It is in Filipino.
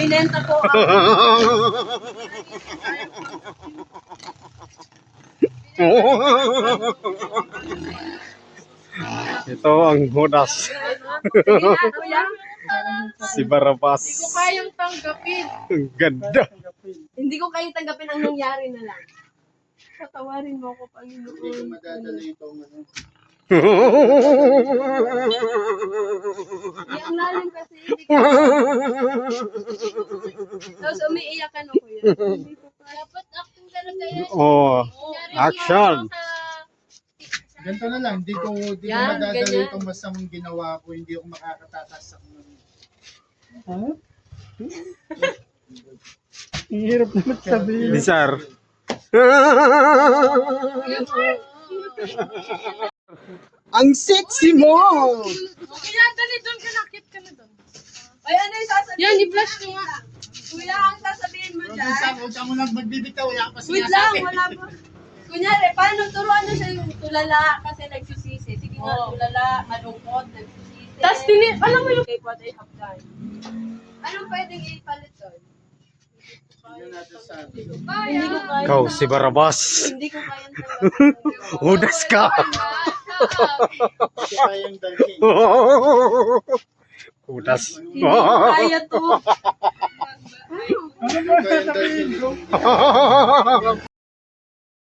Binenta ko ang... Ito ang Judas. Si Barabas. Hindi ko kayang tanggapin. Ang ganda. Hindi ko kayang tanggapin ang nangyari na lang. Patawarin mo ako, Panginoon. Hindi ko madadala itong ano. Ang lalim kasi, hindi ko. Tapos umiiyakan ako yan. Hindi ko kaya. Dapat acting talaga yan. Oh, action. Ganito na lang, hindi ko Yan, madadala ganyan. itong masamang ginawa ko, hindi ako makakatatas sa kanya. Ang hirap naman sabihin. Bizar. Ang sexy mo. Kuya, dali doon ka, nakit ka na doon. Ay, ano yung sasabihin? Yan, i-flash ko nga. Kuya, ang sasabihin mo dyan. Huwag ka mo lang magbibitaw, wala ka pa Wait lang, sinasabi. wala pa. Kunyari, paano turuan mo siya yung tulala kasi nagsisisi. Sige nga, tulala, malungkot, nagsisisi. Tapos alam mo yung cake what I have done. Anong pwedeng ipalit doon? Hindi natin sabi. Hindi ko kaya. Ikaw, si Barabas. Hindi ko kaya tanggapin. Judas ka. Hindi kayang dalhin. Judas. Hindi ko kaya to. Hindi kayang dalhin.